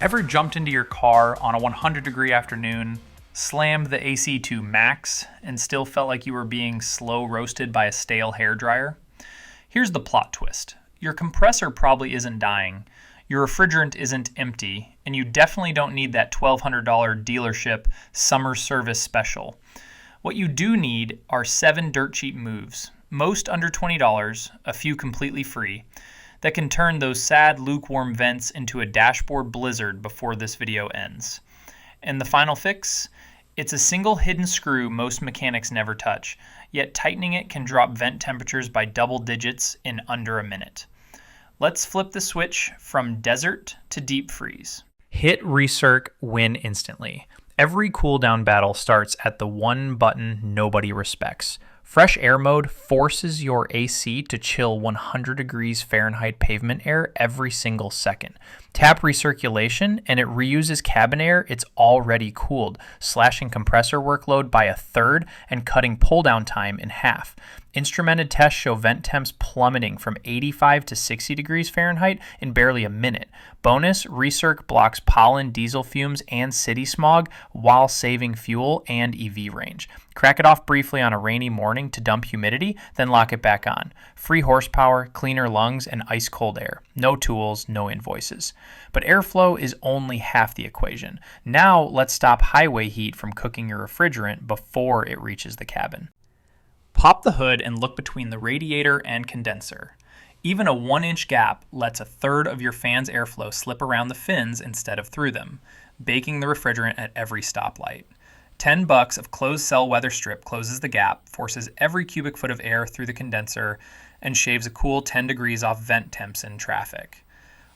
Ever jumped into your car on a 100-degree afternoon, slammed the AC to max, and still felt like you were being slow roasted by a stale hairdryer? Here's the plot twist. Your compressor probably isn't dying, your refrigerant isn't empty, and you definitely don't need that $1,200 dealership summer service special. What you do need are 7 dirt cheap moves, most under $20, a few completely free, that can turn those sad lukewarm vents into a dashboard blizzard before this video ends. And the final fix? It's a single hidden screw most mechanics never touch, yet tightening it can drop vent temperatures by double digits in under a minute. Let's flip the switch from desert to deep freeze. Hit Recirc, win instantly. Every cooldown battle starts at the one button nobody respects. Fresh air mode forces your AC to chill 100 degrees Fahrenheit pavement air every single second. Tap recirculation and it reuses cabin air it's already cooled, slashing compressor workload by 1/3 and cutting pull-down time in half. Instrumented tests show vent temps plummeting from 85 to 60 degrees Fahrenheit in barely a minute. Bonus, Recirc blocks pollen, diesel fumes, and city smog while saving fuel and EV range. Crack it off briefly on a rainy morning to dump humidity, then lock it back on. Free horsepower, cleaner lungs, and ice-cold air. No tools, no invoices. But airflow is only half the equation. Now let's stop highway heat from cooking your refrigerant before it reaches the cabin. Pop the hood and look between the radiator and condenser. Even a 1-inch gap lets 1/3 of your fan's airflow slip around the fins instead of through them, baking the refrigerant at every stoplight. $10 of closed cell weather strip closes the gap, forces every cubic foot of air through the condenser, and shaves a cool 10 degrees off vent temps in traffic.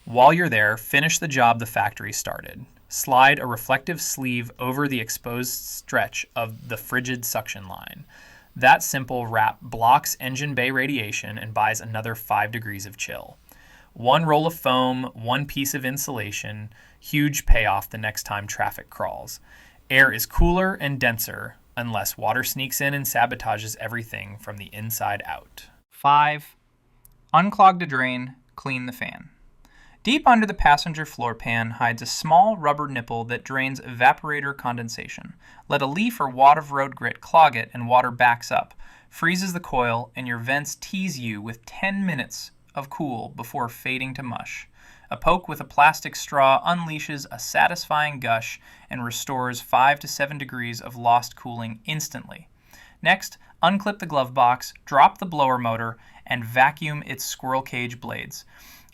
While you're there, finish the job the factory started. Slide a reflective sleeve over the exposed stretch of the frigid suction line. That simple wrap blocks engine bay radiation and buys another 5 degrees of chill. One roll of foam, one piece of insulation, huge payoff the next time traffic crawls. Air is cooler and denser, unless water sneaks in and sabotages everything from the inside out. 5. Unclog the drain, clean the fan. Deep under the passenger floor pan hides a small rubber nipple that drains evaporator condensation. Let a leaf or wad of road grit clog it and water backs up, freezes the coil, and your vents tease you with 10 minutes of cool before fading to mush. A poke with a plastic straw unleashes a satisfying gush and restores 5 to 7 degrees of lost cooling instantly. Next, unclip the glove box, drop the blower motor, and vacuum its squirrel cage blades.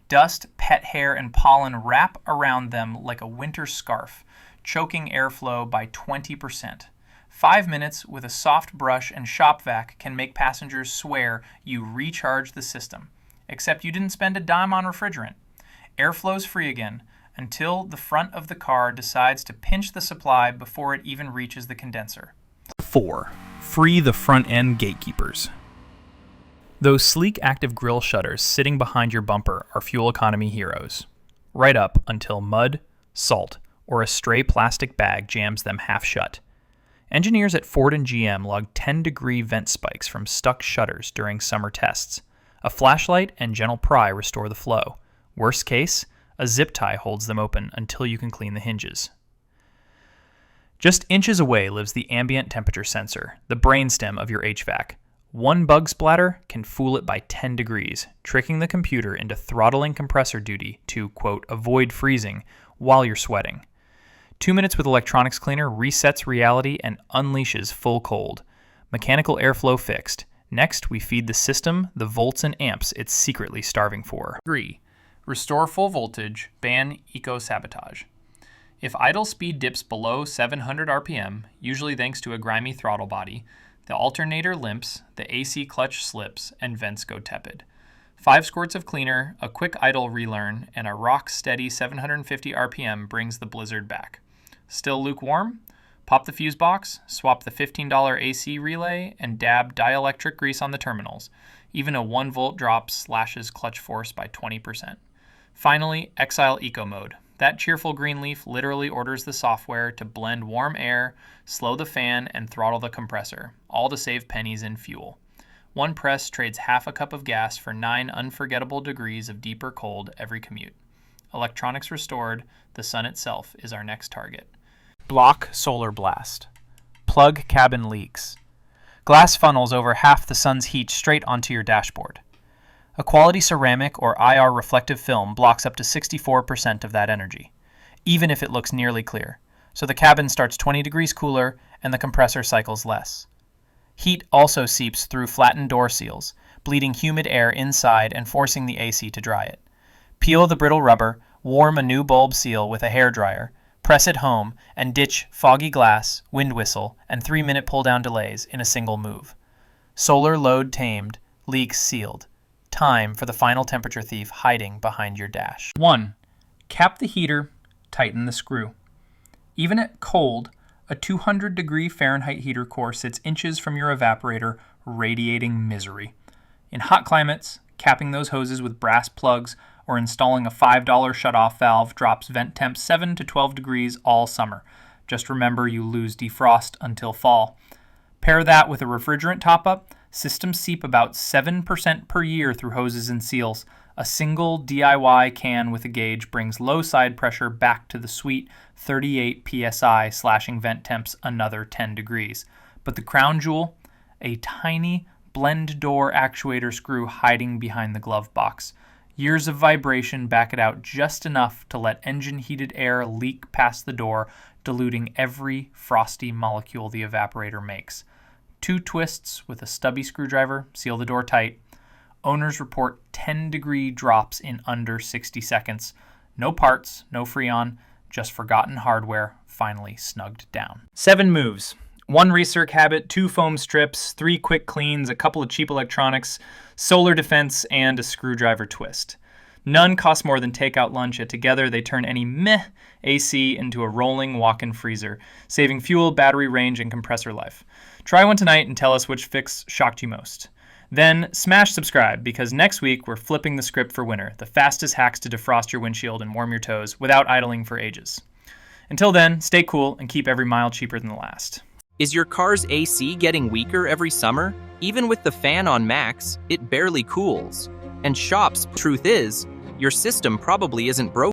Dust, pet hair, and pollen wrap around them like a winter scarf, choking airflow by 20%. 5 minutes with a soft brush and shop vac can make passengers swear you recharged the system, except you didn't spend a dime on refrigerant. Airflow's free again until the front of the car decides to pinch the supply before it even reaches the condenser. 4. Free the front end gatekeepers. Those sleek active grille shutters sitting behind your bumper are fuel economy heroes. Right up until mud, salt, or a stray plastic bag jams them half shut. Engineers at Ford and GM logged 10-degree vent spikes from stuck shutters during summer tests. A flashlight and gentle pry restore the flow. Worst case, a zip tie holds them open until you can clean the hinges. Just inches away lives the ambient temperature sensor, the brainstem of your HVAC. One bug splatter can fool it by 10 degrees, tricking the computer into throttling compressor duty to, quote, avoid freezing while you're sweating. 2 minutes with electronics cleaner resets reality and unleashes full cold. Mechanical airflow fixed. Next, we feed the system the volts and amps it's secretly starving for. 3. Restore full voltage, ban eco-sabotage. If idle speed dips below 700 RPM, usually thanks to a grimy throttle body, the alternator limps, the AC clutch slips, and vents go tepid. 5 squirts of cleaner, a quick idle relearn, and a rock-steady 750 RPM brings the blizzard back. Still lukewarm? Pop the fuse box, swap the $15 AC relay, and dab dielectric grease on the terminals. Even a 1-volt drop slashes clutch force by 20%. Finally, exile eco mode. That cheerful green leaf literally orders the software to blend warm air, slow the fan, and throttle the compressor, all to save pennies in fuel. One press trades half a cup of gas for 9 unforgettable degrees of deeper cold every commute. Electronics restored, the sun itself is our next target. Block solar blast. Plug cabin leaks. Glass funnels over half the sun's heat straight onto your dashboard. A quality ceramic or IR reflective film blocks up to 64% of that energy, even if it looks nearly clear, so the cabin starts 20 degrees cooler and the compressor cycles less. Heat also seeps through flattened door seals, bleeding humid air inside and forcing the AC to dry it. Peel the brittle rubber, warm a new bulb seal with a hairdryer, press it home, and ditch foggy glass, wind whistle, and 3-minute pull-down delays in a single move. Solar load tamed, leaks sealed. Time for the final temperature thief hiding behind your dash. 1. Cap the heater, tighten the screw. Even at cold, a 200-degree Fahrenheit heater core sits inches from your evaporator, radiating misery. In hot climates, capping those hoses with brass plugs or installing a $5 shutoff valve drops vent temps 7 to 12 degrees all summer. Just remember you lose defrost until fall. Pair that with a refrigerant top-up, systems seep about 7% per year through hoses and seals. A single DIY can with a gauge brings low side pressure back to the sweet 38 psi, slashing vent temps another 10 degrees. But the crown jewel? A tiny blend door actuator screw hiding behind the glove box. Years of vibration back it out just enough to let engine-heated air leak past the door, diluting every frosty molecule the evaporator makes. 2 twists with a stubby screwdriver seal the door tight. Owners report 10-degree drops in under 60 seconds. No parts, no Freon, just forgotten hardware finally snugged down. 7 moves. 1 Recirc habit, 2 foam strips, 3 quick cleans, a couple of cheap electronics, solar defense, and a screwdriver twist. None cost more than takeout lunch, yet together they turn any meh AC into a rolling walk-in freezer, saving fuel, battery range, and compressor life. Try one tonight and tell us which fix shocked you most. Then smash subscribe, because next week we're flipping the script for winter, the fastest hacks to defrost your windshield and warm your toes without idling for ages. Until then, stay cool and keep every mile cheaper than the last. Is your car's AC getting weaker every summer? Even with the fan on max, it barely cools. And shop's truth is, your system probably isn't broken.